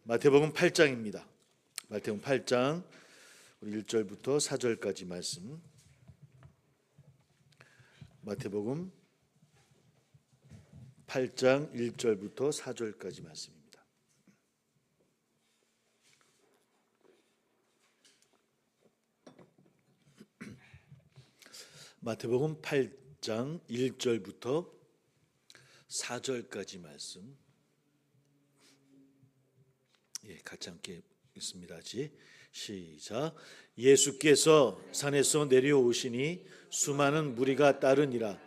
마태복음 8장입니다. 마태복음 8장 1절부터 4절까지 말씀. 마태복음 8장 1절부터 4절까지 말씀입니다. 마태복음 8장 1절부터 4절까지 말씀. 같이 함께 읽습니다. 시작. 예수께서 산에서 내려오시니 수많은 무리가 따르니라.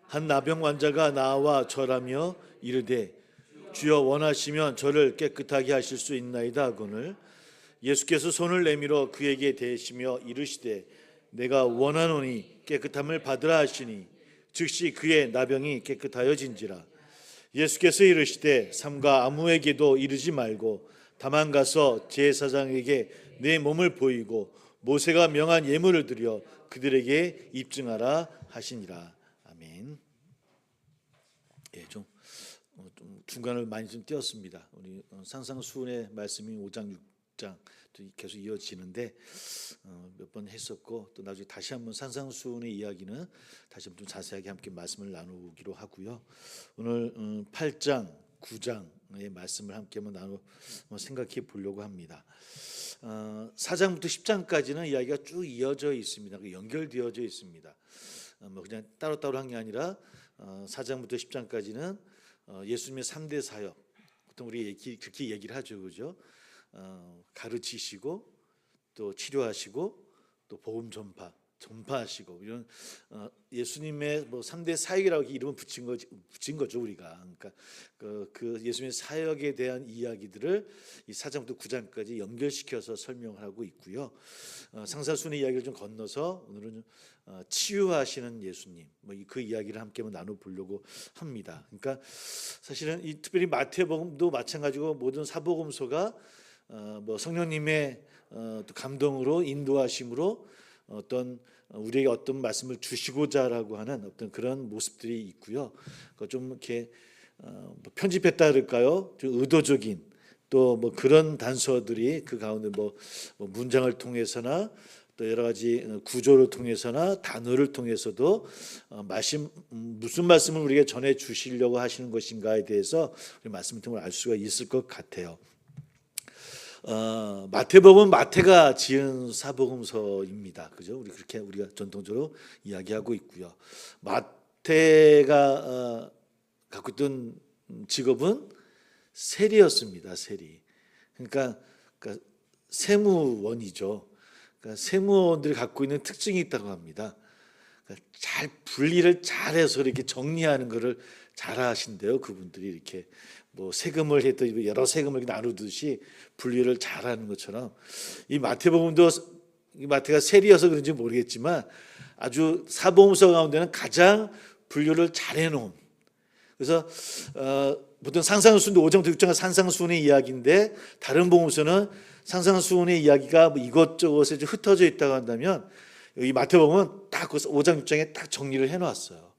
한 나병 환자가 나와 절하며 이르되 주여 원하시면 저를 깨끗하게 하실 수 있나이다 하거늘 예수께서 손을 내밀어 그에게 대시며 이르시되 내가 원하노니 깨끗함을 받으라 하시니 즉시 그의 나병이 깨끗하여진지라. 예수께서 이르시되 삼가 아무에게도 이르지 말고 다만 가서 제사장에게 내 몸을 보이고 모세가 명한 예물을 드려 그들에게 입증하라 하시니라. 아멘. 좀 중간을 많이 좀 띄었습니다. 우리 산상수훈의 말씀이 5장 6장 계속 이어지는데 몇 번 했었고 또 나중에 다시 한번 산상수훈의 이야기는 다시 한번 좀 자세하게 함께 말씀을 나누기로 하고요. 오늘 8장 9장의 말씀을 함께 한번 생각해 보려고 합니다. 4장부터 10장까지는 이야기가 쭉 이어져 있습니다. 연결되어져 있습니다. 그냥 따로따로 한 게 아니라 4장부터 10장까지는 예수님의 3대 사역, 보통 우리 그렇게 얘기를 하죠, 그죠? 가르치시고 또 치료하시고 또 복음 전파하시고 이런 예수님의 3대 사역이라고 이름을 붙인 거죠 우리가. 그러니까 그 예수님의 사역에 대한 이야기들을 이 4장부터 9장까지 연결시켜서 설명을 하고 있고요. 상사순의 이야기를 좀 건너서 오늘은 치유하시는 예수님 그 이야기를 함께 나눠보려고 합니다. 그러니까 사실은 이 특별히 마태복음도 마찬가지고 모든 사복음서가 성령님의 또 감동으로 인도하심으로 우리에게 어떤 말씀을 주시고자라고 하는 어떤 그런 모습들이 있고요. 좀 이렇게 편집했다 그럴까요? 좀 의도적인 또 그런 단서들이 그 가운데 문장을 통해서나 또 여러 가지 구조를 통해서나 단어를 통해서도 무슨 말씀을 우리에게 전해 주시려고 하시는 것인가에 대해서 우리 말씀을 통해 알 수가 있을 것 같아요. 마태복음은 마태가 지은 사복음서입니다. 그죠? 우리가 전통적으로 이야기하고 있고요. 마태가 갖고 있던 직업은 세리였습니다. 세리. 그러니까 세무원이죠. 그러니까 세무원들이 갖고 있는 특징이 있다고 합니다. 그러니까 잘 분리를 잘해서 이렇게 정리하는 것을 잘하신대요. 그분들이 이렇게 세금을 했더니 여러 세금을 나누듯이 분리를 잘하는 것처럼 이 마태복음도 마태가 세리여서 그런지 모르겠지만 아주 사복음서 가운데는 가장 분류를 잘해놓은. 그래서 보통 상상수훈도 5장부터 6장은 상상수훈의 이야기인데 다른 복음서는 상상수훈의 이야기가 이것저것에 좀 흩어져 있다고 한다면 이 마태복음은 딱 5장 6장에 딱 정리를 해놨어요.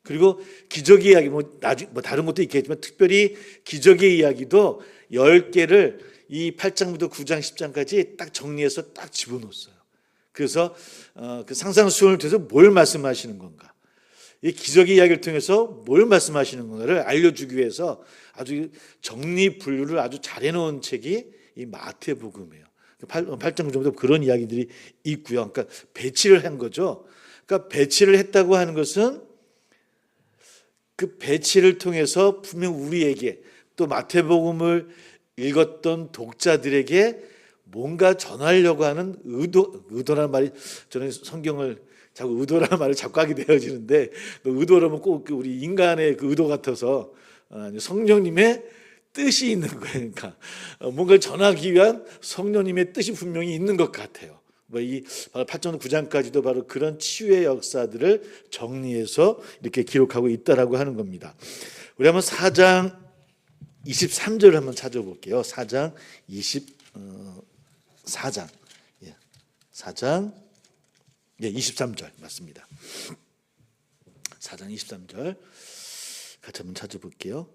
그리고 기적의 이야기 다른 것도 있겠지만 특별히 기적의 이야기도 10개를 이 8장부터 9장 10장까지 딱 정리해서 딱 집어넣었어요. 그래서 그 상상수훈을 통해서 뭘 말씀하시는 건가, 이 기적의 이야기를 통해서 뭘 말씀하시는 건가를 알려주기 위해서 아주 정리 분류를 아주 잘 해놓은 책이 이 마태복음이에요. 8장 9장부터 그런 이야기들이 있고요. 그러니까 배치를 한 거죠. 그러니까 배치를 했다고 하는 것은 그 배치를 통해서 분명 우리에게 또 마태복음을 읽었던 독자들에게 뭔가 전하려고 하는 의도라는 말이, 저는 성경을 자꾸 의도라는 말을 자꾸 하게 되어지는데 의도라면 꼭 우리 인간의 그 의도 같아서 성령님의 뜻이 있는 거예요. 그러니까 뭔가를 전하기 위한 성령님의 뜻이 분명히 있는 것 같아요. 이 8장 9장까지도 바로 그런 치유의 역사들을 정리해서 이렇게 기록하고 있다라고 하는 겁니다. 우리 한번 4장 23절을 한번 찾아볼게요. 4장 24장 23절 맞습니다. 4장 23절 같이 한번 찾아볼게요.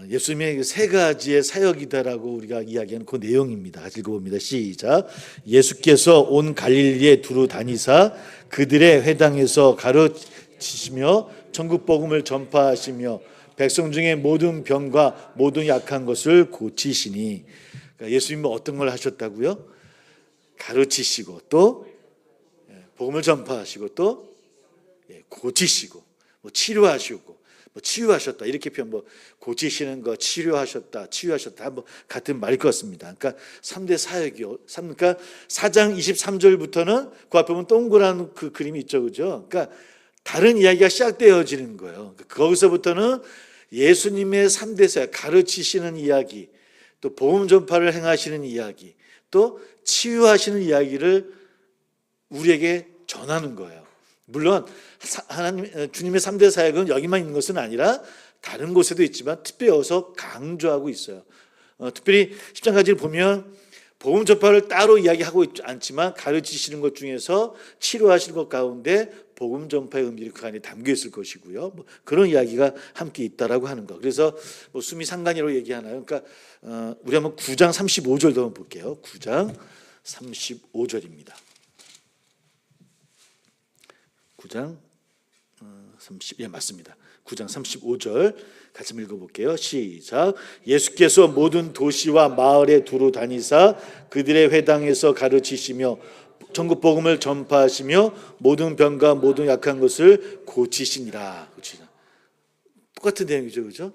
예수님의 세 가지의 사역이다라고 우리가 이야기하는 그 내용입니다. 같이 읽어봅니다. 시작. 예수께서 온 갈릴리에 두루 다니사 그들의 회당에서 가르치시며 천국 복음을 전파하시며 백성 중에 모든 병과 모든 약한 것을 고치시니. 그러니까 예수님은 어떤 걸 하셨다고요? 가르치시고 또 복음을 전파하시고 또 고치시고 치료하시고 치유하셨다 이렇게 표현 고치시는 거 치료하셨다 치유하셨다 같은 말일 것 같습니다. 그러니까 3대 사역이요. 그러니까 4장 23절부터는 그 앞에 보면 동그란 그 그림이 있죠, 그죠? 그러니까 다른 이야기가 시작되어지는 거예요. 거기서부터는 예수님의 3대 사역 가르치시는 이야기, 또 복음 전파를 행하시는 이야기, 또 치유하시는 이야기를 우리에게 전하는 거예요. 물론 하나님 주님의 3대 사역은 여기만 있는 것은 아니라 다른 곳에도 있지만 특별히 여기서 강조하고 있어요. 특별히 10장까지를 보면 복음 전파를 따로 이야기하고 있지 않지만 가르치시는 것 중에서 치료하시는 것 가운데 복음 전파의 의미를 그 안에 담겨 있을 것이고요. 그런 이야기가 함께 있다라고 하는 거. 그래서 숨이 상관이라고 얘기하나요? 그러니까 우리 한번 9장 35절도 한번 볼게요. 9장 35절입니다. 9장 30, 맞습니다. 9장 35절 같이 읽어볼게요. 시작. 예수께서 모든 도시와 마을에 두루 다니사 그들의 회당에서 가르치시며 천국 복음을 전파하시며 모든 병과 모든 약한 것을 고치시니라. 똑같은 내용이죠, 그렇죠?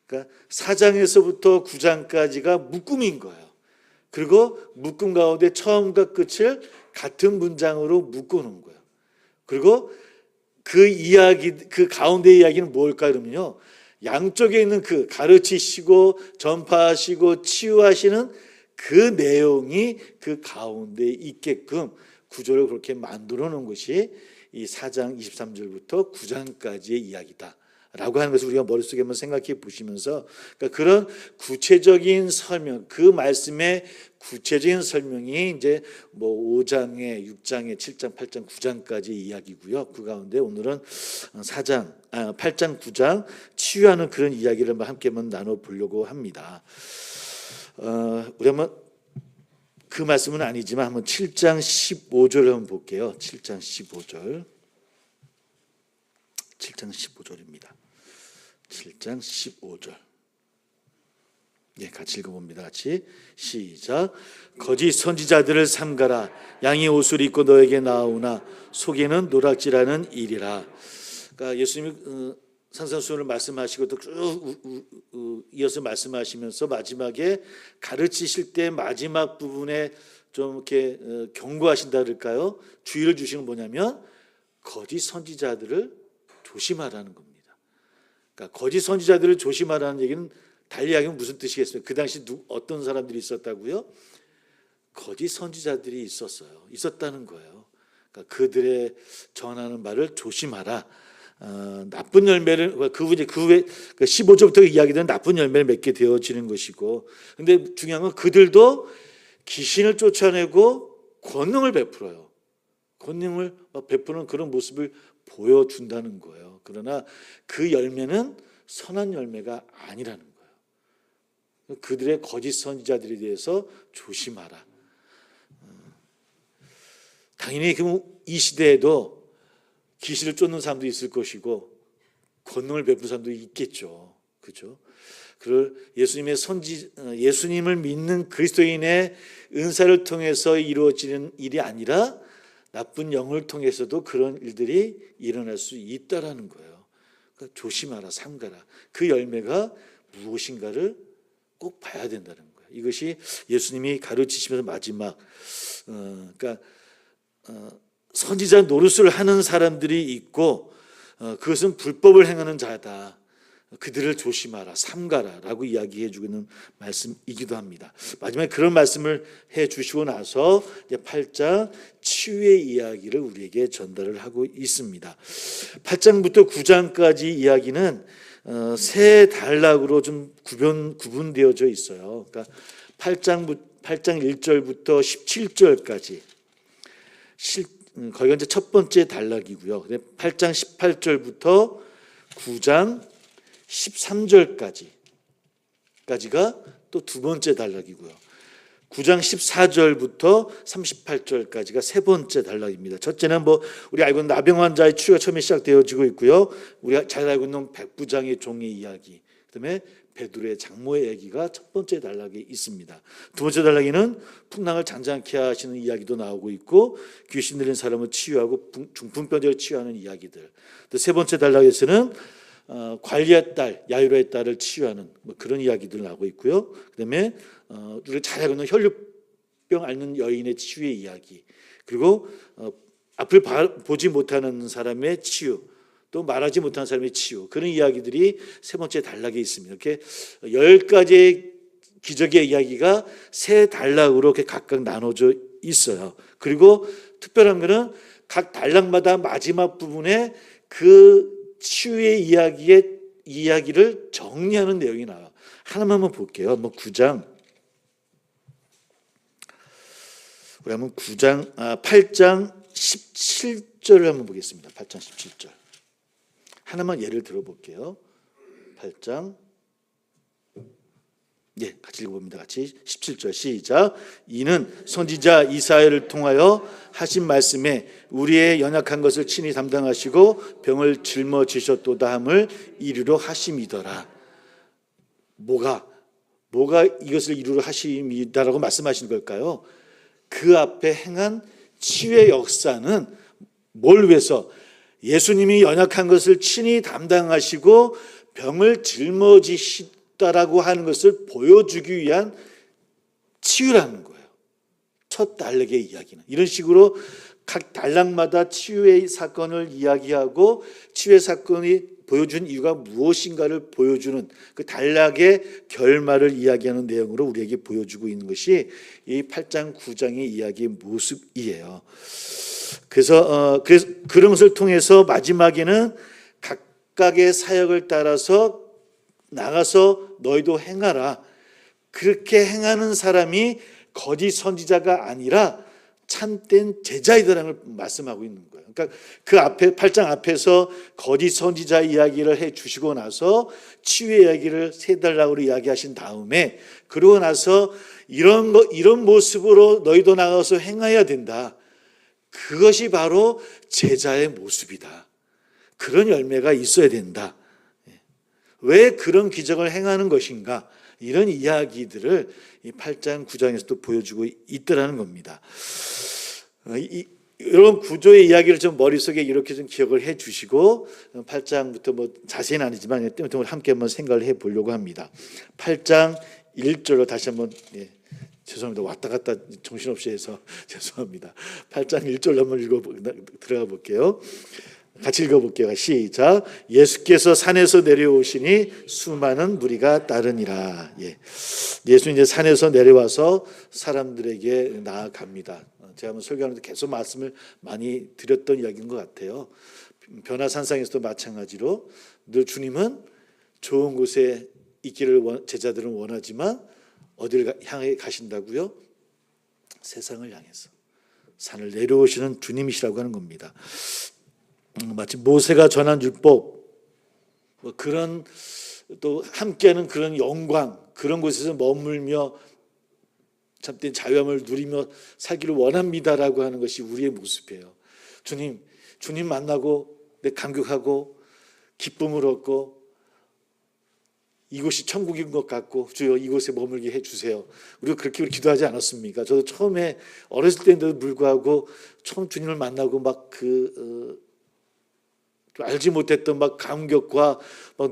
그러니까 4장에서부터 9장까지가 묶음인 거예요. 그리고 묶음 가운데 처음과 끝을 같은 문장으로 묶어놓은 거예요. 그리고 그 이야기, 그 가운데 이야기는 뭘까 그러면요, 양쪽에 있는 그 가르치시고 전파하시고 치유하시는 그 내용이 그 가운데 있게끔 구조를 그렇게 만들어 놓은 것이 이 4장 23절부터 9장까지의 이야기다 라고 하는 것을 우리가 머릿속에 한번 생각해 보시면서, 그러니까 그런 구체적인 설명, 그 말씀의 구체적인 설명이 이제 5장에 6장에 7장 8장 9장까지 이야기고요. 그 가운데 오늘은 8장 9장 치유하는 그런 이야기를 함께 한번 나눠 보려고 합니다. 우리 한번 그 말씀은 아니지만 한번 7장 15절을 한번 볼게요. 7장 15절. 7장 15절입니다. 7장 15절. 같이 읽어봅니다. 같이 시작. 거짓 선지자들을 삼가라. 양의 옷을 입고 너에게 나오나 속에는 노략질하는 일이라. 그러니까 예수님이 산상수훈을 말씀하시고 또 쭉 이어서 말씀하시면서 마지막에 가르치실 때 마지막 부분에 좀 이렇게 경고하신다 그럴까요? 주의를 주시는 뭐냐면 거짓 선지자들을 조심하라는 겁니다. 그러니까 거짓 선지자들을 조심하라는 얘기는 달리 이야기하면 무슨 뜻이겠어요? 그 당시 어떤 사람들이 있었다고요? 거짓 선지자들이 있었다는 거예요. 그러니까 그들의 전하는 말을 조심하라. 나쁜 열매를 그 후에 15절부터 이야기되는 나쁜 열매를 맺게 되어지는 것이고, 근데 중요한 건 그들도 귀신을 쫓아내고 권능을 베풀어요. 권능을 베푸는 그런 모습을 보여준다는 거예요. 그러나 그 열매는 선한 열매가 아니라는 거예요. 그들의 거짓 선지자들에 대해서 조심하라. 당연히 이 시대에도 귀신을 쫓는 사람도 있을 것이고 권능을 베푸는 사람도 있겠죠. 그렇죠? 예수님을 믿는 그리스도인의 은사를 통해서 이루어지는 일이 아니라 나쁜 영을 통해서도 그런 일들이 일어날 수 있다라는 거예요. 그러니까 조심하라, 삼가라. 그 열매가 무엇인가를 꼭 봐야 된다는 거예요. 이것이 예수님이 가르치시면서 마지막, 그러니까 선지자 노릇을 하는 사람들이 있고 그것은 불법을 행하는 자다. 그들을 조심하라, 삼가라라고 이야기해 주고 있는 말씀이기도 합니다. 마지막에 그런 말씀을 해 주시고 나서 이제 8장 치유의 이야기를 우리에게 전달을 하고 있습니다. 8장부터 9장까지 이야기는 세 단락으로 좀 구분되어져 있어요. 그러니까 8장 1절부터 17절까지 거기가 이제 첫 번째 단락이고요. 8장 18절부터 9장 13절까지 까지가 또 두 번째 단락이고요. 9장 14절부터 38절까지가 세 번째 단락입니다. 첫째는 우리 알고 있는 나병 환자의 치유가 처음에 시작되어지고 있고요. 우리가 잘 알고 있는 백부장의 종의 이야기, 그다음에 베드로의 장모의 얘기가 첫 번째 단락에 있습니다. 두 번째 단락에는 풍랑을 잔잔케 하시는 이야기도 나오고 있고, 귀신 들린 사람을 치유하고 중풍병자를 치유하는 이야기들. 또 세 번째 단락에서는 관리의 딸, 야이로의 딸을 치유하는 그런 이야기들 나오고 있고요. 그다음에 우리가 잘 알고 있는 혈류병 앓는 여인의 치유의 이야기, 그리고 앞을 보지 못하는 사람의 치유, 또 말하지 못하는 사람의 치유, 그런 이야기들이 세 번째 단락에 있습니다. 이렇게 10가지의 기적의 이야기가 세 단락으로 이렇게 각각 나눠져 있어요. 그리고 특별한 것은 각 단락마다 마지막 부분에 그 치유의 이야기를 정리하는 내용이 나와요. 하나만 한번 볼게요. 9장, 우리 한번 8장 17절을 한번 보겠습니다. 8장 17절. 하나만 예를 들어볼게요. 8장, 같이 읽어봅니다. 같이 17절 시작. 이는 선지자 이사야를 통하여 하신 말씀에 우리의 연약한 것을 친히 담당하시고 병을 짊어지셨도다 함을 이루려 하심이더라. 뭐가 이것을 이루려 하심이다라고 말씀하시는 걸까요? 그 앞에 행한 치유의 역사는 뭘 위해서? 예수님이 연약한 것을 친히 담당하시고 병을 짊어지시다라고 하는 것을 보여주기 위한 치유라는 거예요. 첫 단락의 이야기는 이런 식으로 각 단락마다 치유의 사건을 이야기하고 치유의 사건이 보여준 이유가 무엇인가를 보여주는 그 단락의 결말을 이야기하는 내용으로 우리에게 보여주고 있는 것이 이 8장 9장의 이야기의 모습이에요. 그래서 그런 것을 통해서 마지막에는 각각의 사역을 따라서 나가서 너희도 행하라. 그렇게 행하는 사람이 거짓 선지자가 아니라 참된 제자이다라는 걸 말씀하고 있는 거예요. 그러니까 그 앞에 8장 앞에서 거짓 선지자 이야기를 해 주시고 나서 치유의 이야기를 세 단락으로 이야기하신 다음에, 그러고 나서 이런 모습으로 너희도 나가서 행해야 된다. 그것이 바로 제자의 모습이다. 그런 열매가 있어야 된다. 왜 그런 기적을 행하는 것인가? 이런 이야기들을 이 8장 9장에서도 보여주고 있더라는 겁니다. 이런 구조의 이야기를 좀 머릿속에 이렇게 좀 기억을 해 주시고 8장부터 자세히는 아니지만 함께 한번 생각을 해 보려고 합니다. 8장 1절로 다시 한번 죄송합니다. 왔다 갔다 정신없이 해서 죄송합니다. 8장 1절로 한번 들어가 볼게요. 같이 읽어볼게요. 시작. 예수께서 산에서 내려오시니 수많은 무리가 따르니라. 예수 이제 산에서 내려와서 사람들에게 나아갑니다. 제가 한번 설교하는데 계속 말씀을 많이 드렸던 이야기인 것 같아요. 변화산상에서도 마찬가지로 늘 주님은 좋은 곳에 있기를 제자들은 원하지만 어디를 향해 가신다고요? 세상을 향해서 산을 내려오시는 주님이시라고 하는 겁니다. 마치 모세가 전한 율법, 그런 또 함께하는 그런 영광, 그런 곳에서 머물며 참된 자유함을 누리며 살기를 원합니다라고 하는 것이 우리의 모습이에요. 주님 만나고 내 감격하고 기쁨을 얻고 이곳이 천국인 것 같고 주여 이곳에 머물게 해주세요. 우리가 그렇게 기도하지 않았습니까? 저도 처음에 어렸을 때인데도 불구하고 처음 주님을 만나고 알지 못했던 감격과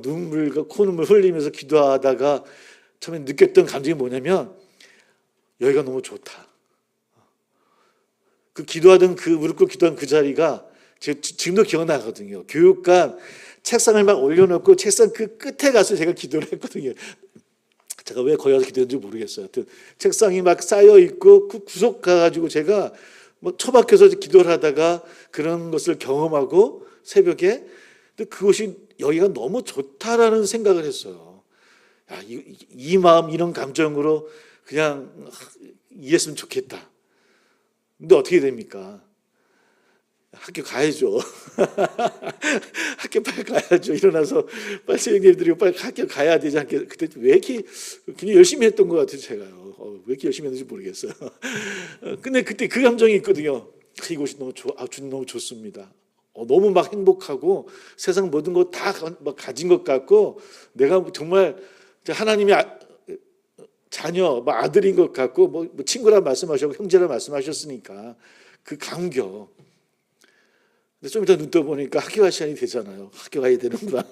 눈물과 콧눈물 흘리면서 기도하다가 처음에 느꼈던 감정이 뭐냐면 여기가 너무 좋다. 그 기도하던 무릎 꿇고 기도한 그 자리가 지금도 기억나거든요. 교육관 책상을 올려놓고 책상 그 끝에 가서 제가 기도를 했거든요. 제가 왜 거기 가서 기도했는지 모르겠어요. 하여튼 책상이 쌓여 있고 그 구석 가가지고 제가 처박혀서 기도를 하다가 그런 것을 경험하고 새벽에, 근데 그것이 여기가 너무 좋다라는 생각을 했어요. 이 마음, 이런 감정으로 그냥 이랬으면 좋겠다. 근데 어떻게 됩니까? 학교 가야죠. 학교 빨리 가야죠. 일어나서 빨리 선생님 드리고 빨리 학교 가야 되지 않겠어요? 그때 왜 이렇게 굉장히 열심히 했던 것 같아요, 제가요. 왜 이렇게 열심히 했는지 모르겠어요. 근데 그때 그 감정이 있거든요. 이곳이 너무 주님 너무 좋습니다. 너무 막 행복하고 세상 모든 거 다 가진 것 같고 내가 정말 하나님의 자녀, 아들인 것 같고 뭐 친구라 말씀하셨고 형제라 말씀하셨으니까 그 감격. 근데 좀 이따 눈 떠보니까 학교 갈 시간이 되잖아요. 학교 가야 되는구나.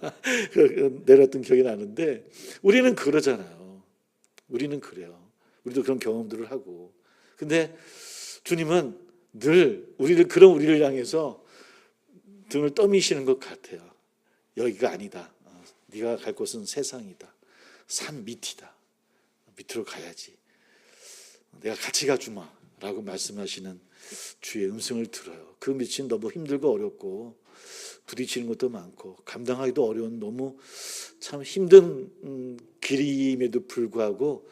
내렸던 기억이 나는데 우리는 그러잖아요. 우리는 그래요. 우리도 그런 경험들을 하고. 근데 주님은 늘 우리를 향해서 등을 떠미시는 것 같아요. 여기가 아니다. 네가 갈 곳은 세상이다. 산 밑이다. 밑으로 가야지. 내가 같이 가주마 라고 말씀하시는 주의 음성을 들어요. 그 밑은 너무 힘들고 어렵고 부딪히는 것도 많고 감당하기도 어려운 너무 참 힘든 길임에도 불구하고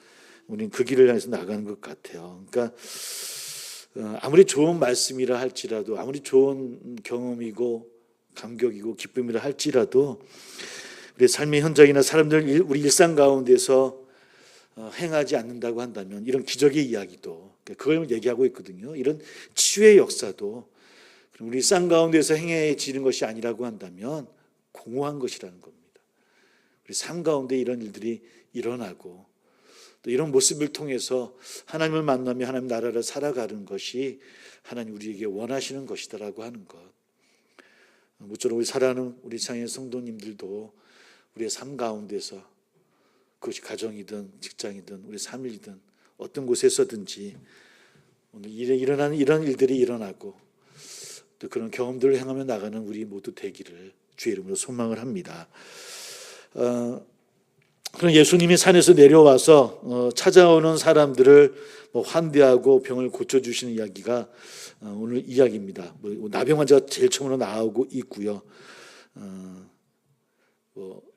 우리는 그 길을 향해서 나가는 것 같아요. 그러니까 아무리 좋은 말씀이라 할지라도 아무리 좋은 경험이고 감격이고 기쁨이라 할지라도 우리 삶의 현장이나 사람들 우리 일상 가운데서 행하지 않는다고 한다면 이런 기적의 이야기도 그걸 얘기하고 있거든요. 이런 치유의 역사도 우리 일상 가운데서 행해지는 것이 아니라고 한다면 공허한 것이라는 겁니다. 우리 삶 가운데 이런 일들이 일어나고 또 이런 모습을 통해서 하나님을 만나며 하나님 나라를 살아가는 것이 하나님 우리에게 원하시는 것이다라고 하는 것. 모쪼록 우리 사랑하는 우리 창의 성도님들도 우리의 삶 가운데서 그것이 가정이든 직장이든 우리 삶이든 어떤 곳에서든지 오늘 일어나는 이런 일들이 일어나고 또 그런 경험들을 행하며 나가는 우리 모두 되기를 주의 이름으로 소망을 합니다. 그런 예수님이 산에서 내려와서 찾아오는 사람들을 환대하고 병을 고쳐주시는 이야기가 오늘 이야기입니다. 나병 환자가 제일 처음으로 나오고 있고요.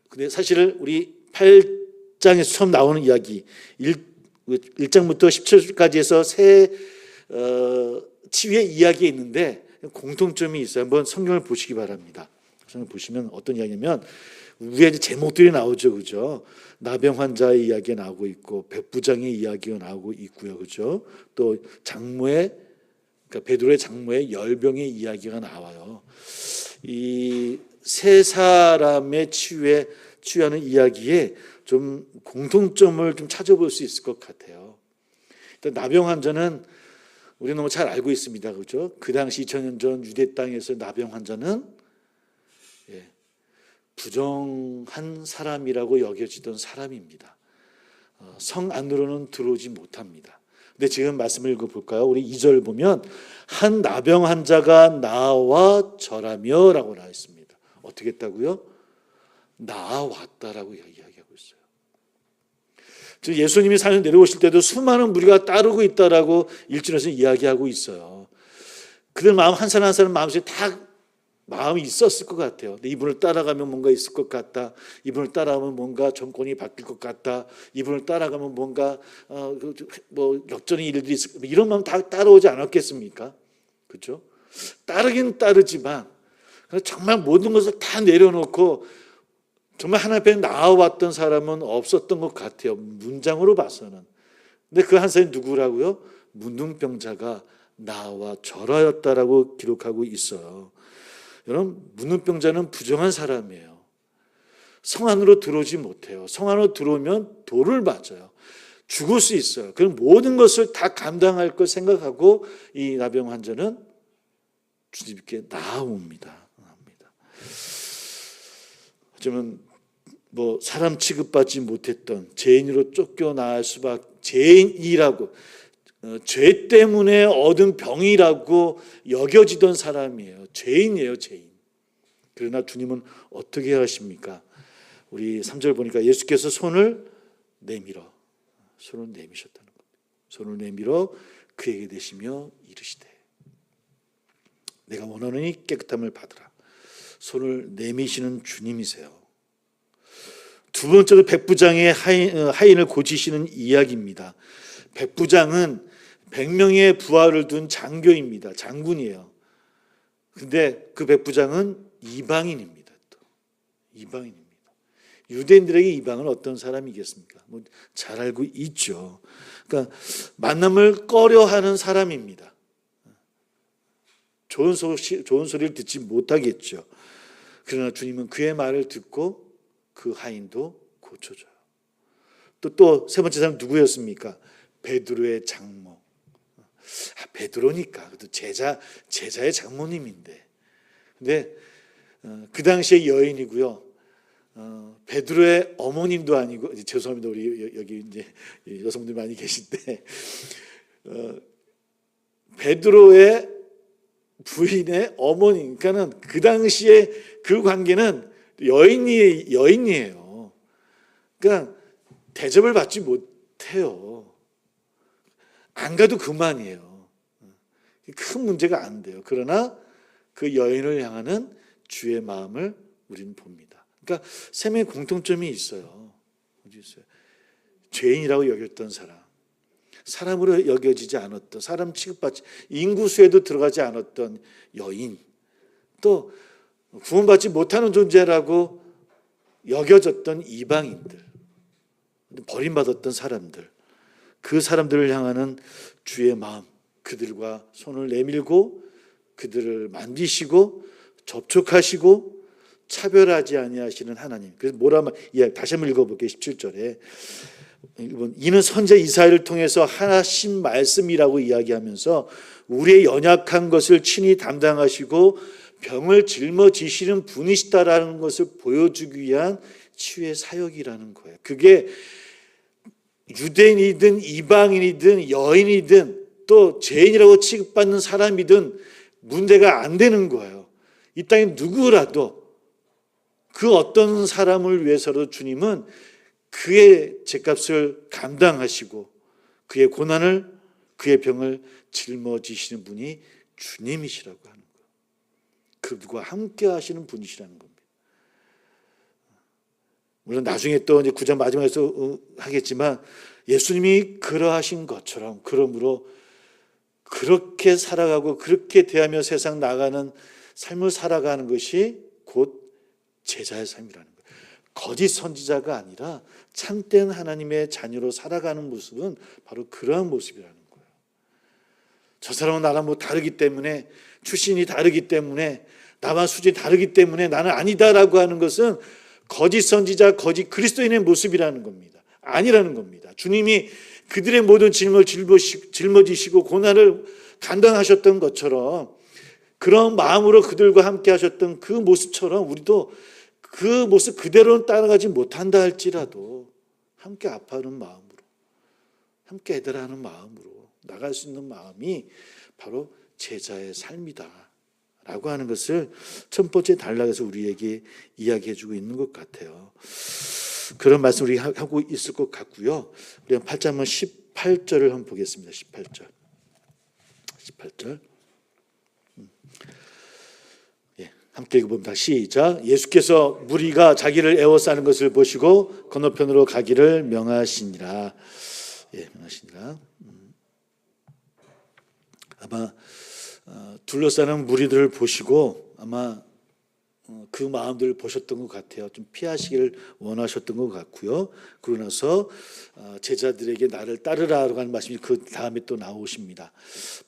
근데 사실 우리 8장에서 처음 나오는 이야기 1장부터 17절까지 해서 새 치유의 이야기가 있는데 공통점이 있어요. 한번 성경을 보시기 바랍니다. 성경 보시면 어떤 이야기냐면 위에 제목들이 나오죠, 그죠? 나병 환자의 이야기가 나오고 있고 백부장의 이야기가 나오고 있고요, 그죠? 또 장모의 그러니까 베드로의 장모의 열병의 이야기가 나와요. 이 세 사람의 치유하는 이야기에 좀 공통점을 좀 찾아볼 수 있을 것 같아요. 일단 나병 환자는 우리 너무 잘 알고 있습니다, 그죠? 그 당시 2000년 전 유대 땅에서 나병 환자는 부정한 사람이라고 여겨지던 사람입니다. 성 안으로는 들어오지 못합니다. 근데 지금 말씀을 읽어볼까요? 우리 2절 보면 한 나병 환자가 나와 절하며 라고 나와 있습니다. 어떻게 했다고요? 나왔다라고 이야기하고 있어요. 즉 예수님이 산에 내려오실 때도 수많은 무리가 따르고 있다라고 1절에서 이야기하고 있어요. 그들 마음 한 사람 한 사람 마음속에 다 마음이 있었을 것 같아요. 근데 이분을 따라가면 뭔가 있을 것 같다. 이분을 따라가면 뭔가 정권이 바뀔 것 같다. 이분을 따라가면 뭔가 역전의 일들이 있을 것 같다. 이런 마음 다 따라오지 않았겠습니까? 그렇죠? 따르긴 따르지만 정말 모든 것을 다 내려놓고 정말 하나님 앞에 나와왔던 사람은 없었던 것 같아요. 문장으로 봐서는. 근데 그 한 사람이 누구라고요? 문둥병자가 나와 절하였다라고 기록하고 있어요. 여러분, 문둥병자는 부정한 사람이에요. 성 안으로 들어오지 못해요. 성 안으로 들어오면 돌을 맞아요. 죽을 수 있어요. 그럼 모든 것을 다 감당할 걸 생각하고 이 나병 환자는 주님께 나옵니다. 어쩌면 사람 취급받지 못했던 죄인으로 쫓겨나갈 수밖에 죄인이라고 죄 때문에 얻은 병이라고 여겨지던 사람이에요. 죄인이에요, 죄인. 그러나 주님은 어떻게 하십니까? 우리 3절 보니까 예수께서 손을 내밀어 손을 내미셨다는 겁니다. 손을 내밀어 그에게 대시며 이르시되 내가 원하노니 깨끗함을 받으라. 손을 내미시는 주님이세요. 두 번째로 백부장의 하인을 고치시는 이야기입니다. 백부장은 100명의 부하를 둔 장교입니다. 장군이에요. 근데 그 백부장은 이방인입니다. 또 이방인입니다. 유대인들에게 이방은 어떤 사람이겠습니까? 뭐 잘 알고 있죠. 그러니까 만남을 꺼려하는 사람입니다. 좋은 소리를 듣지 못하겠죠. 그러나 주님은 그의 말을 듣고 그 하인도 고쳐줘요. 또 세 번째 사람 누구였습니까? 베드로의 장모. 베드로니까 그래도 제자의 장모님인데. 근데 그 당시에 여인이고요. 베드로의 어머님도 아니고, 죄송합니다. 우리 여기 이제 여성분들 많이 계신데, 베드로의 부인의 어머니, 그러니까는 그 당시에 그 관계는 여인이에요. 그러니까 대접을 받지 못해요. 안 가도 그만이에요. 큰 문제가 안 돼요. 그러나 그 여인을 향하는 주의 마음을 우리는 봅니다. 그러니까 세 명의 공통점이 있어요. 어디 있어요? 죄인이라고 여겼던 사람, 사람으로 여겨지지 않았던, 사람 취급받지, 인구수에도 들어가지 않았던 여인, 또 구원받지 못하는 존재라고 여겨졌던 이방인들, 버림받았던 사람들, 그 사람들을 향하는 주의 마음, 그들과 손을 내밀고 그들을 만지시고 접촉하시고 차별하지 아니하시는 하나님. 그래서 다시 한번 읽어볼게요. 17절에 이는 선지자 이사야를 통해서 하신 말씀이라고 이야기하면서 우리의 연약한 것을 친히 담당하시고 병을 짊어지시는 분이시다라는 것을 보여주기 위한 치유의 사역이라는 거예요. 그게 유대인이든 이방인이든 여인이든 또 죄인이라고 취급받는 사람이든 문제가 안 되는 거예요. 이 땅에 누구라도 그 어떤 사람을 위해서도 주님은 그의 죄값을 감당하시고 그의 고난을, 그의 병을 짊어지시는 분이 주님이시라고 하는 거예요. 그들과 함께 하시는 분이시라는 겁니다. 물론 나중에 또 이제 9장 마지막에서 하겠지만 예수님이 그러하신 것처럼, 그러므로 그렇게 살아가고 그렇게 대하며 세상 나가는 삶을 살아가는 것이 곧 제자의 삶이라는 거예요. 거짓 선지자가 아니라 참된 하나님의 자녀로 살아가는 모습은 바로 그러한 모습이라는 거예요. 저 사람은 나랑 뭐 다르기 때문에, 출신이 다르기 때문에, 나와 수준이 다르기 때문에 나는 아니다라고 하는 것은 거짓 선지자, 거짓 그리스도인의 모습이라는 겁니다. 아니라는 겁니다. 주님이 그들의 모든 짐을 짊어지시고 고난을 감당하셨던 것처럼, 그런 마음으로 그들과 함께 하셨던 그 모습처럼 우리도 그 모습 그대로는 따라가지 못한다 할지라도 함께 아파하는 마음으로, 함께 애들하는 마음으로 나갈 수 있는 마음이 바로 제자의 삶이다 라고 하는 것을 첫 번째 단락에서 우리에게 이야기해 주고 있는 것 같아요. 그런 말씀 우리 하고 있을 것 같고요. 우리 8장 18절을 한번 보겠습니다. 18절. 함께 읽어봅니다. 시작. 예수께서 무리가 자기를 에워싸는 것을 보시고 건너편으로 가기를 명하시니라. 명하시니라. 아마 둘러싸는 무리들을 보시고 아마 그 마음들을 보셨던 것 같아요. 좀 피하시기를 원하셨던 것 같고요. 그러고 나서 제자들에게 나를 따르라라고 하는 말씀이 그 다음에 또 나오십니다.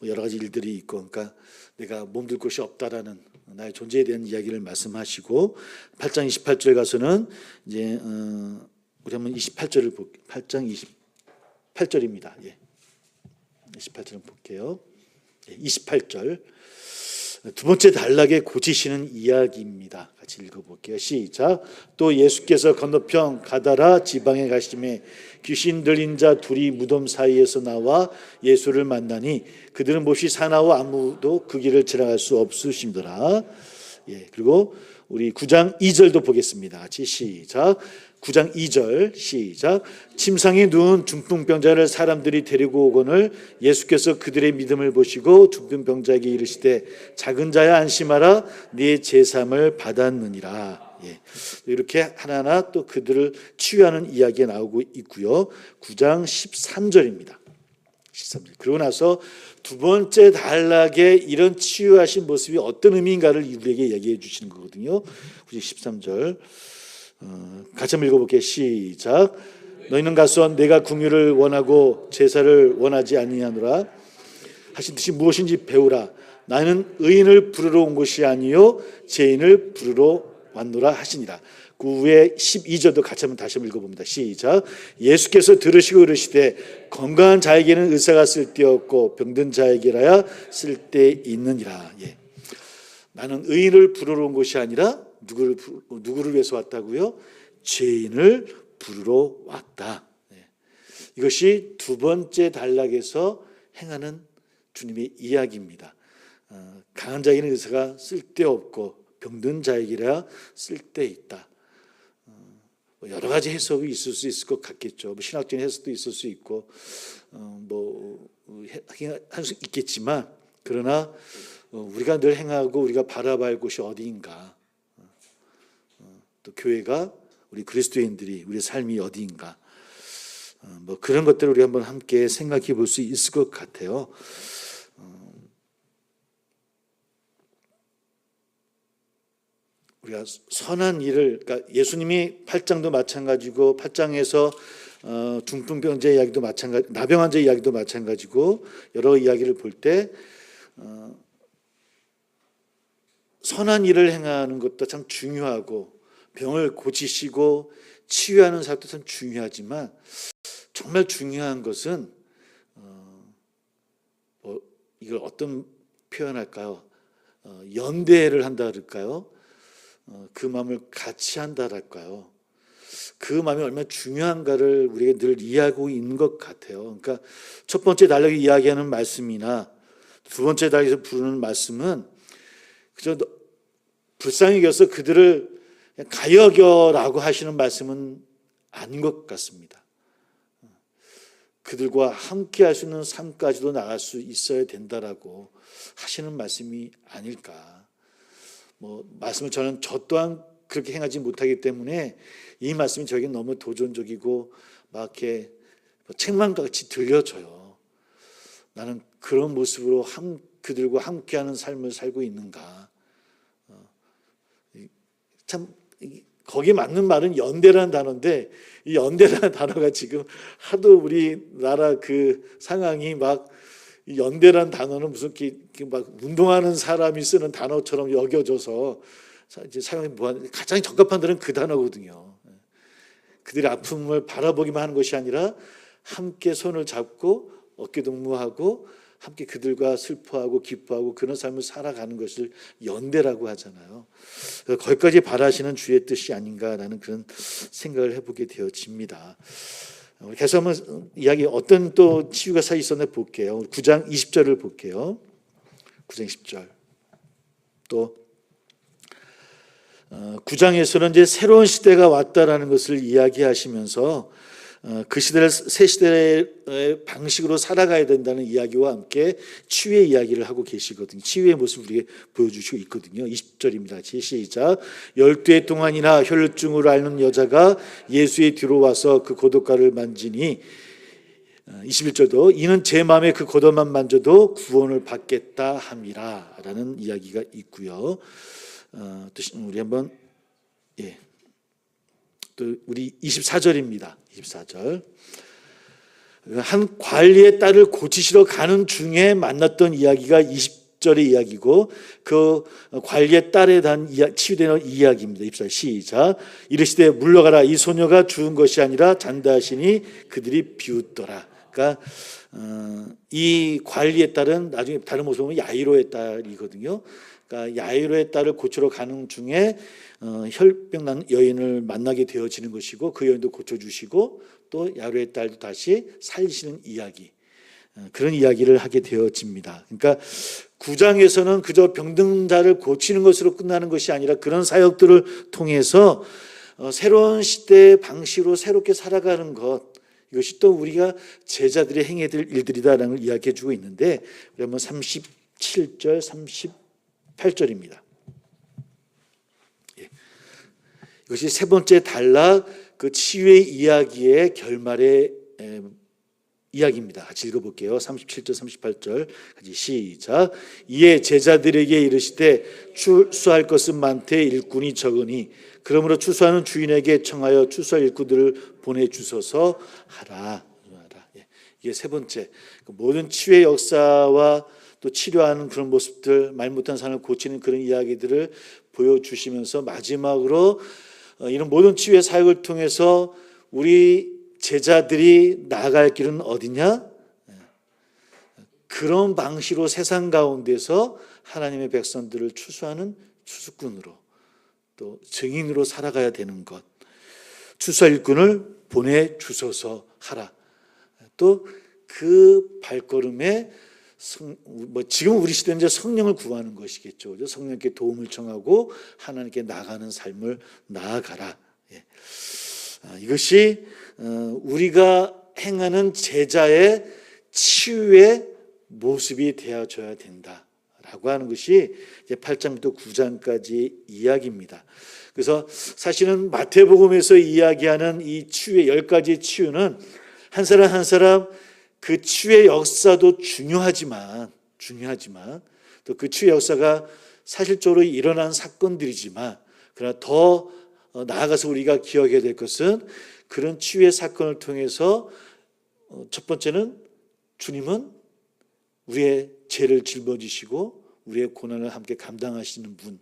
여러 가지 일들이 있고, 그러니까 내가 몸둘 곳이 없다라는 나의 존재에 대한 이야기를 말씀하시고, 8장 28절에 가서는 이제 우리 한번 28절을 볼게요. 8장 28절입니다. 28절을 볼게요. 28절. 두 번째 단락에 고치시는 이야기입니다. 같이 읽어볼게요. 시작. 또 예수께서 건너편 가다라 지방에 가시매 귀신 들린 자 둘이 무덤 사이에서 나와 예수를 만나니 그들은 몹시 사나워 아무도 그 길을 지나갈 수 없으심더라. 그리고 우리 9장 2절도 보겠습니다. 같이 시작. 9장 2절 시작. 침상에 누운 중풍병자를 사람들이 데리고 오거늘 예수께서 그들의 믿음을 보시고 중풍병자에게 이르시되 작은 자야 안심하라 네 제삼을 받았느니라. 이렇게 하나하나 또 그들을 치유하는 이야기가 나오고 있고요. 9장 13절입니다. 13절. 그러고 나서 두 번째 단락에 이런 치유하신 모습이 어떤 의미인가를 우리에게 얘기해 주시는 거거든요. 13절 같이 한번 읽어볼게요. 시작. 너희는 가서 내가 궁유를 원하고 제사를 원하지 아니하노라 하신 듯이 무엇인지 배우라. 나는 의인을 부르러 온 것이 아니요 죄인을 부르러 왔노라 하시니라. 그 후에 12절도 같이 한번 다시 한번 읽어봅니다. 시작. 예수께서 들으시고 이르시되 건강한 자에게는 의사가 쓸데없고 병든 자에게라야 쓸데있느니라. 예. 나는 의인을 부르러 온 것이 아니라 누구를 위해서 왔다고요? 죄인을 부르러 왔다. 예. 이것이 두 번째 단락에서 행하는 주님의 이야기입니다. 강한 자에게는 의사가 쓸데없고 병든 자에게라 쓸데있다. 여러 가지 해석이 있을 수 있을 것 같겠죠. 신학적인 해석도 있을 수 있고 할 수 있겠지만 그러나 우리가 늘 행하고 우리가 바라봐야 할 곳이 어디인가, 또 교회가 우리 그리스도인들이 우리의 삶이 어디인가, 그런 것들을 우리 한번 함께 생각해 볼 수 있을 것 같아요. 우리가 선한 일을, 그러니까 예수님이 8장도 마찬가지고 8장에서 중풍병자 이야기도 마찬가지, 나병환자 이야기도 마찬가지고 여러 이야기를 볼 때 선한 일을 행하는 것도 참 중요하고 병을 고치시고 치유하는 사역도 참 중요하지만 정말 중요한 것은 이걸 어떤 표현할까요? 연대를 한다 그럴까요? 그 마음을 같이 한다랄까요? 그 마음이 얼마나 중요한가를 우리가 늘 이해하고 있는 것 같아요. 그러니까 첫 번째 단락에 이야기하는 말씀이나 두 번째 단락에서 부르는 말씀은 그저 불쌍히 여겨서 그들을 가히 여겨라고 하시는 말씀은 아닌 것 같습니다. 그들과 함께 할 수 있는 삶까지도 나갈 수 있어야 된다라고 하시는 말씀이 아닐까. 말씀을 저 또한 그렇게 행하지 못하기 때문에 이 말씀이 저에게 너무 도전적이고 막 이렇게 책망과 같이 들려져요. 나는 그런 모습으로 그들과 함께하는 삶을 살고 있는가. 참 거기에 맞는 말은 연대라는 단어인데 이 연대라는 단어가 지금 하도 우리나라 그 상황이 막 연대라는 단어는 무슨 막 운동하는 사람이 쓰는 단어처럼 여겨져서 이제 사용이 무한. 가장 적합한 단어는 그 단어거든요. 그들의 아픔을 바라보기만 하는 것이 아니라 함께 손을 잡고 어깨동무하고 함께 그들과 슬퍼하고 기뻐하고 그런 삶을 살아가는 것을 연대라고 하잖아요. 거기까지 바라시는 주의 뜻이 아닌가라는 그런 생각을 해보게 되어집니다. 계속 한번 이야기 어떤 또 치유가 사 있었나 볼게요. 9장 20절을 볼게요. 9장 20절. 또 9장에서는 이제 새로운 시대가 왔다라는 것을 이야기하시면서 그 시대를 새 시대의 방식으로 살아가야 된다는 이야기와 함께 치유의 이야기를 하고 계시거든요. 치유의 모습을 우리에게 보여주시고 있거든요. 20절입니다. 시작. 12해 동안이나 혈루증으로 앓는 여자가 예수의 뒤로 와서 그 고독가를 만지니 21절도 이는 제 마음에 그 겉옷만 만져도 구원을 받겠다 함이라 라는 이야기가 있고요. 또 우리 한번 또 우리 24절입니다. 24절. 한 관리의 딸을 고치시러 가는 중에 만났던 이야기가 20절의 이야기고 그 관리의 딸에 대한 치유되는 이야기입니다. 24절 시작. 이르시되 물러가라 이 소녀가 죽은 것이 아니라 잔다 하시니 그들이 비웃더라. 그러니까 이 관리의 딸은 나중에 다른 모습 보면 야이로의 딸이거든요. 그러니까 야이로의 딸을 고치러 가는 중에 혈병 난 여인을 만나게 되어지는 것이고 그 여인도 고쳐주시고 또 야이로의 딸도 다시 살리시는 이야기, 그런 이야기를 하게 되어집니다. 그러니까 9장에서는 그저 병든 자를 고치는 것으로 끝나는 것이 아니라 그런 사역들을 통해서 새로운 시대의 방식으로 새롭게 살아가는 것, 이것이 또 우리가 제자들이 행해야 될 일들이다라는 걸 이야기해 주고 있는데 우리 한번 37절 38절입니다. 이것이 세 번째 단락 그 치유의 이야기의 결말의 이야기입니다. 같이 읽어볼게요. 37절 38절 같이 시작. 이에 제자들에게 이르시되 추수할 것은 많되 일꾼이 적으니 그러므로 추수하는 주인에게 청하여 추수할 일꾼들을 보내주소서 하라. 이게 세 번째, 모든 치유의 역사와 또 치료하는 그런 모습들, 말 못한 사람을 고치는 그런 이야기들을 보여주시면서 마지막으로 이런 모든 치유의 사역을 통해서 우리 제자들이 나아갈 길은 어디냐? 그런 방식으로 세상 가운데서 하나님의 백성들을 추수하는 추수꾼으로 또 증인으로 살아가야 되는 것, 추수할 일꾼을 보내주소서 하라. 또 그 발걸음에 지금 우리 시대는 이제 성령을 구하는 것이겠죠. 성령께 도움을 청하고 하나님께 나가는 삶을 나아가라. 이것이 우리가 행하는 제자의 치유의 모습이 되어져야 된다라고 하는 것이 이제 8장부터 9장까지 이야기입니다. 그래서 사실은 마태복음에서 이야기하는 이 치유의 10가지의 치유는 한 사람 한 사람 그 치유의 역사도 중요하지만 또 그 치유의 역사가 사실적으로 일어난 사건들이지만 그러나 더 나아가서 우리가 기억해야 될 것은 그런 치유의 사건을 통해서 첫 번째는 주님은 우리의 죄를 짊어지시고 우리의 고난을 함께 감당하시는 분,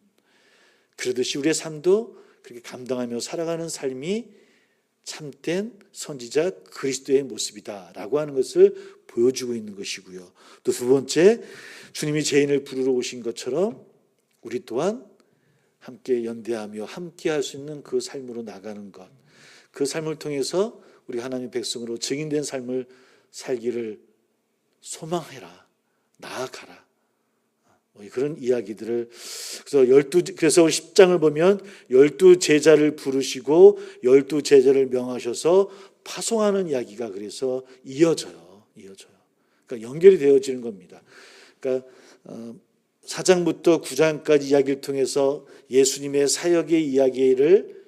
그러듯이 우리의 삶도 그렇게 감당하며 살아가는 삶이 참된 선지자 그리스도의 모습이다라고 하는 것을 보여주고 있는 것이고요. 또 두 번째, 주님이 죄인을 부르러 오신 것처럼 우리 또한 함께 연대하며 함께 할 수 있는 그 삶으로 나가는 것, 그 삶을 통해서 우리 하나님의 백성으로 증인된 삶을 살기를 소망해라, 나아가라. 그런 이야기들을 그래서 10장을 보면 12제자를 부르시고 12제자를 명하셔서 파송하는 이야기가 그래서 이어져요. 그러니까 연결이 되어지는 겁니다. 그러니까 4장부터 9장까지 이야기를 통해서 예수님의 사역의 이야기를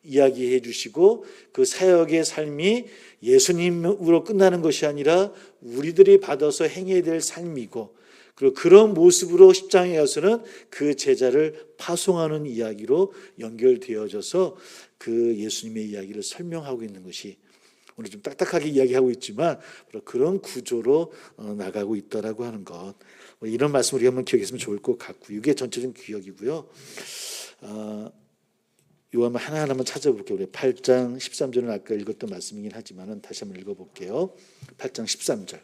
이야기해 주시고 그 사역의 삶이 예수님으로 끝나는 것이 아니라 우리들이 받아서 행해야 될 삶이고, 그리고 그런 모습으로 10장에 가서는 그 제자를 파송하는 이야기로 연결되어져서 그 예수님의 이야기를 설명하고 있는 것이, 오늘 좀 딱딱하게 이야기하고 있지만 그런 구조로 나가고 있다라고 하는 것, 이런 말씀 우리가 한번 기억했으면 좋을 것 같고요. 이게 전체적인 기억이고요. 이거 한번 하나하나만 찾아볼게요. 우리 8장 13절은 아까 읽었던 말씀이긴 하지만 다시 한번 읽어볼게요. 8장 13절.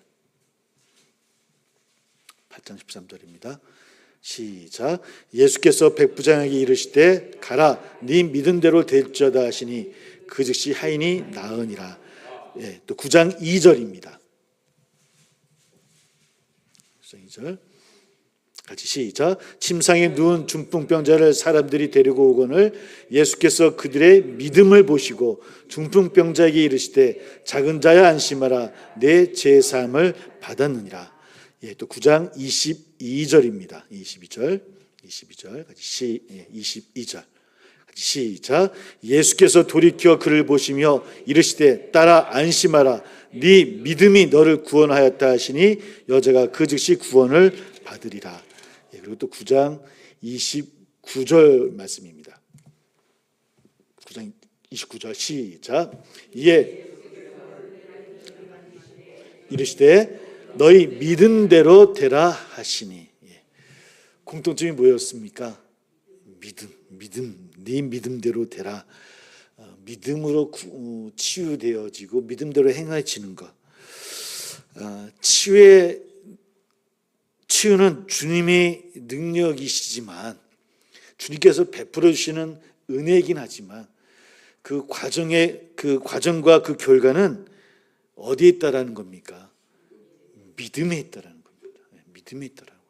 8장 13절입니다. 시작. 예수께서 백부장에게 이르시되 가라, 네 믿은 대로 될지어다 하시니 그 즉시 하인이 나으니라. 또 9장 2절입니다. 9장 2절 같이 시작. 침상에 누운 중풍병자를 사람들이 데리고 오거늘 예수께서 그들의 믿음을 보시고 중풍병자에게 이르시되 작은 자야 안심하라, 내 죄사함을 받았느니라. 또 9장 22절입니다. 22절 같이 22절 같이 시작. 예수께서 돌이켜 그를 보시며 이르시되 딸아 안심하라, 네 믿음이 너를 구원하였다 하시니 여자가 그 즉시 구원을 받으리라. 그리고 또 9장 29절 말씀입니다. 9장 29절 시작. 이에 이르시되 너희 믿은 대로 되라 하시니. 공통점이 뭐였습니까? 믿음, 네 믿음대로 되라. 믿음으로 치유되어지고 믿음대로 행해지는 것. 치유는 주님의 능력이시지만, 주님께서 베풀어 주시는 은혜이긴 하지만 그 과정과 그 결과는 어디에 있다라는 겁니까? 믿음에 있다라는 겁니다. 믿음에 있다라는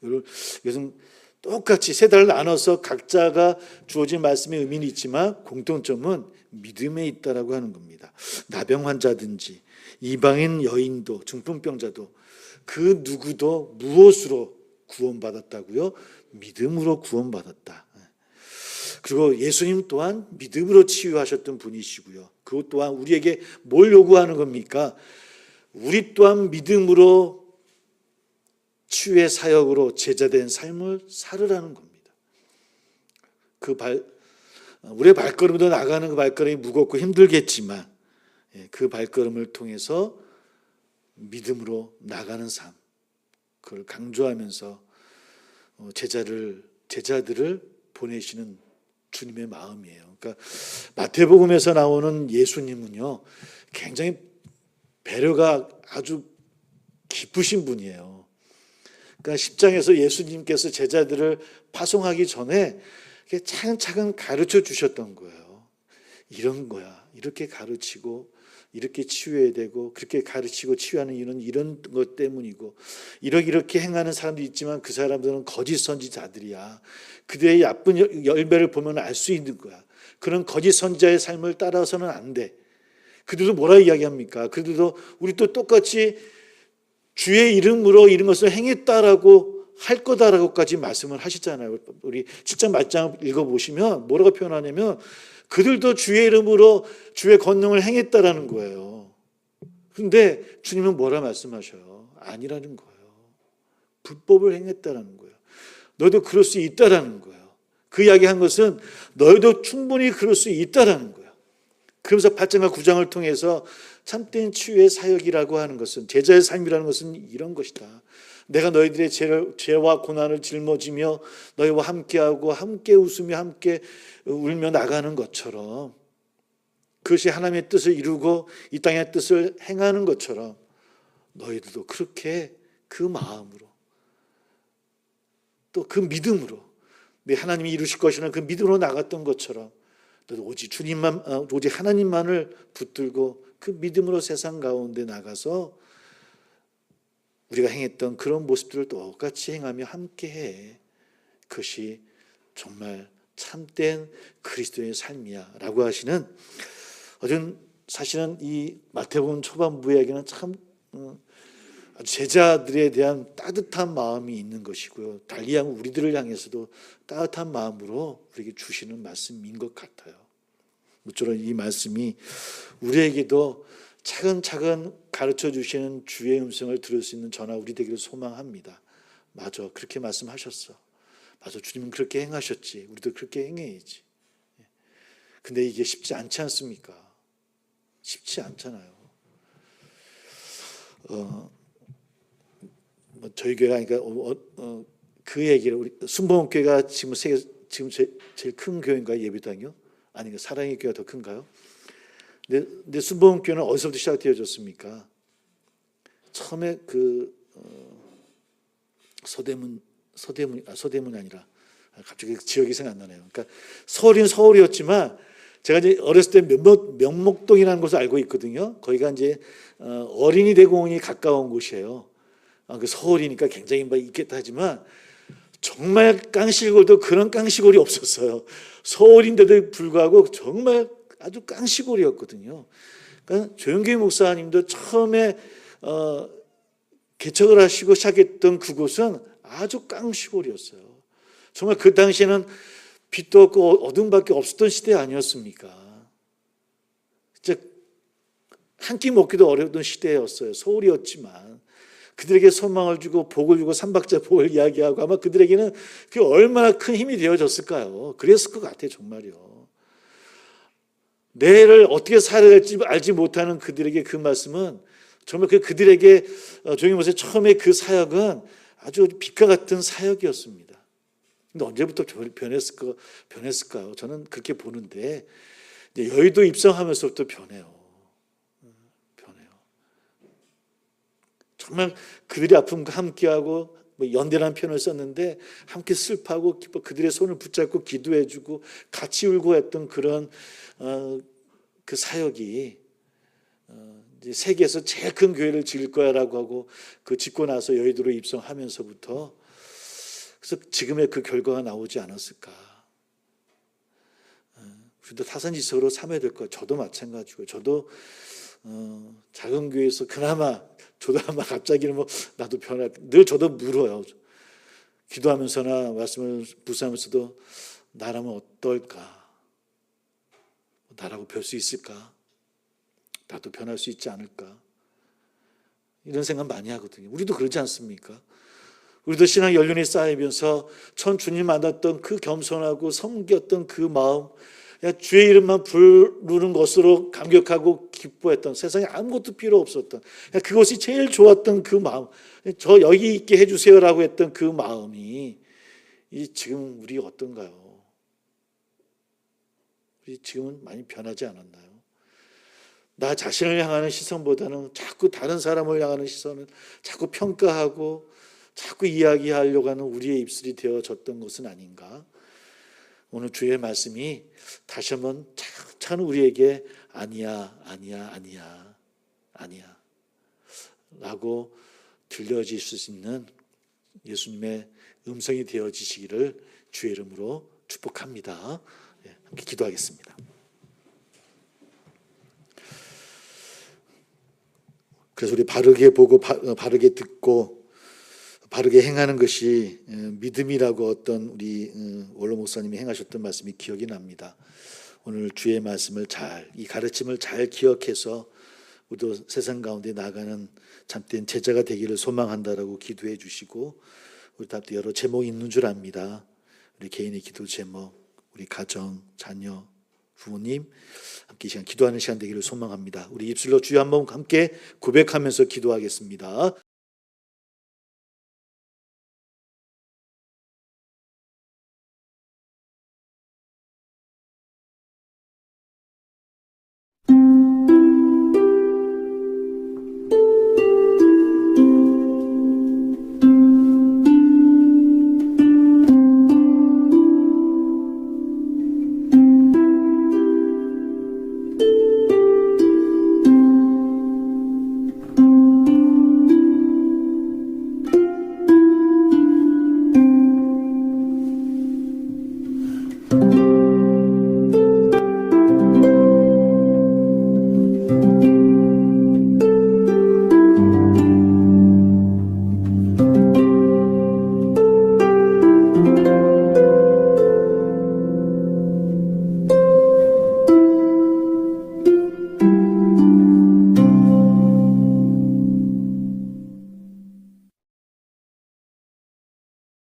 거예요. 이것은 똑같이 세 달을 나눠서 각자가 주어진 말씀의 의미는 있지만 공통점은 믿음에 있다라고 하는 겁니다. 나병 환자든지 이방인 여인도 중풍병자도 그 누구도 무엇으로 구원받았다고요? 믿음으로 구원받았다. 그리고 예수님 또한 믿음으로 치유하셨던 분이시고요. 그것 또한 우리에게 뭘 요구하는 겁니까? 우리 또한 믿음으로 치유의 사역으로 제자된 삶을 살으라는 겁니다. 우리의 발걸음도 나가는 그 발걸음이 무겁고 힘들겠지만 그 발걸음을 통해서 믿음으로 나가는 삶, 그걸 강조하면서 제자들을 보내시는 주님의 마음이에요. 그러니까 마태복음에서 나오는 예수님은요, 굉장히 배려가 아주 깊으신 분이에요. 그러니까 10장에서 예수님께서 제자들을 파송하기 전에 차근차근 가르쳐 주셨던 거예요. 이런 거야. 이렇게 가르치고 이렇게 치유해야 되고, 그렇게 가르치고 치유하는 이유는 이런 것 때문이고, 이렇게 행하는 사람도 있지만 그 사람들은 거짓 선지자들이야. 그들의 나쁜 열매를 보면 알 수 있는 거야. 그런 거짓 선지자의 삶을 따라서는 안 돼. 그들도 뭐라 이야기합니까? 그들도 우리 또 똑같이 주의 이름으로 이런 것을 행했다라고 할 거다라고까지 말씀을 하시잖아요. 우리 7장 말장 읽어보시면 뭐라고 표현하냐면 그들도 주의 이름으로 주의 권능을 행했다라는 거예요. 그런데 주님은 뭐라 말씀하셔요? 아니라는 거예요. 불법을 행했다라는 거예요. 너희도 그럴 수 있다라는 거예요. 그 이야기한 것은 너희도 충분히 그럴 수 있다라는 거예요. 그러면서 8장과 9장을 통해서 참된 치유의 사역이라고 하는 것은, 제자의 삶이라는 것은 이런 것이다. 내가 너희들의 죄와 고난을 짊어지며 너희와 함께하고 함께 웃으며 함께 울며 나가는 것처럼, 그것이 하나님의 뜻을 이루고 이 땅의 뜻을 행하는 것처럼 너희들도 그렇게 그 마음으로 또 그 믿음으로 내 하나님이 이루실 것이라는 그 믿음으로 나갔던 것처럼 오직 주님만, 오직 하나님만을 붙들고 그 믿음으로 세상 가운데 나가서 우리가 행했던 그런 모습들을 똑같이 행하며 함께해. 그것이 정말 참된 그리스도의 삶이야 라고 하시는, 사실은 이 마태복음 초반부 이야기는 참 아주 제자들에 대한 따뜻한 마음이 있는 것이고요. 달리 우리들을 향해서도 따뜻한 마음으로 우리에게 주시는 말씀인 것 같아요. 모쪼록 이 말씀이 우리에게도 차근차근 가르쳐 주시는 주의 음성을 들을 수 있는 저나 우리 되기를 소망합니다. 맞아, 그렇게 말씀하셨어. 맞아, 주님은 그렇게 행하셨지. 우리도 그렇게 행해야지. 근데 이게 쉽지 않지 않습니까? 쉽지 않잖아요. 저희 교회가, 그러니까 그 얘기를, 우리 순복음교회가 지금 제일 큰 교회인가요? 예배당이요? 아니, 사랑의 교회가 더 큰가요? 근데 순복음교회는 어디서부터 시작되어졌습니까? 처음에 서대문이 아니라, 갑자기 지역이 생각 안 나네요. 그러니까 서울은 서울이었지만 제가 이제 어렸을 때 명목동이라는 곳을 알고 있거든요. 거기가 이제 어린이 대공원이 가까운 곳이에요. 그 서울이니까 굉장히 있겠다 하지만 정말 깡시골도 그런 깡시골이 없었어요. 서울인데도 불구하고 정말 아주 깡시골이었거든요. 그러니까 조영기 목사님도 처음에 개척을 하시고 시작했던 그곳은 아주 깡시골이었어요. 정말 그 당시에는 빛도 없고 어둠밖에 없었던 시대 아니었습니까? 진짜 한 끼 먹기도 어려웠던 시대였어요. 서울이었지만 그들에게 소망을 주고 복을 주고 삼박자 복을 이야기하고, 아마 그들에게는 그게 얼마나 큰 힘이 되어졌을까요? 그랬을 것 같아요. 정말요. 내일을 어떻게 살아야 될지 알지 못하는 그들에게 그 말씀은 정말 그들에게 조용히 보세요. 처음에 그 사역은 아주 빛과 같은 사역이었습니다. 근데 언제부터 변했을까요? 저는 그렇게 보는데 여의도 입성하면서부터 변해요. 정말 그들의 아픔과 함께하고, 연대라는 표현을 썼는데 함께 슬퍼하고 기뻐 그들의 손을 붙잡고 기도해주고 같이 울고 했던 그런 그 사역이 이제 세계에서 제일 큰 교회를 지을 거야라고 하고 그 짓고 나서 여의도로 입성하면서부터, 그래서 지금의 그 결과가 나오지 않았을까. 우리도 타산지석으로 삼아야 될 거예요. 저도 마찬가지고, 저도 작은 교회에서 그나마 저도 아마 갑자기는 나도 늘 저도 물어요. 기도하면서나 말씀을 묵상하면서도 나라면 어떨까? 나라고 별 수 있을까? 나도 변할 수 있지 않을까? 이런 생각 많이 하거든요. 우리도 그러지 않습니까? 우리도 신앙 연륜이 쌓이면서 처음 주님 만났던 그 겸손하고 섬겼던 그 마음, 그냥 주의 이름만 부르는 것으로 감격하고 기뻐했던, 세상에 아무것도 필요 없었던, 그냥 그것이 제일 좋았던 그 마음, 저 여기 있게 해주세요라고 했던 그 마음이 지금 우리 어떤가요? 우리 지금은 많이 변하지 않았나요? 나 자신을 향하는 시선보다는 자꾸 다른 사람을 향하는 시선을 자꾸 평가하고 자꾸 이야기하려고 하는 우리의 입술이 되어졌던 것은 아닌가? 오늘 주의 말씀이 다시 한번 차근 우리에게 아니야 라고 들려질 수 있는 예수님의 음성이 되어지시기를 주의 이름으로 축복합니다. 함께 기도하겠습니다. 그래서 우리 바르게 보고 바르게 듣고 바르게 행하는 것이 믿음이라고 어떤 우리 원로 목사님이 행하셨던 말씀이 기억이 납니다. 오늘 주의 말씀을 이 가르침을 잘 기억해서 우리도 세상 가운데 나가는 참된 제자가 되기를 소망한다라고 기도해 주시고, 우리 답도 여러 제목이 있는 줄 압니다. 우리 개인의 기도 제목, 우리 가정, 자녀, 부모님 함께 시간 기도하는 시간 되기를 소망합니다. 우리 입술로 주여 한번 함께 고백하면서 기도하겠습니다.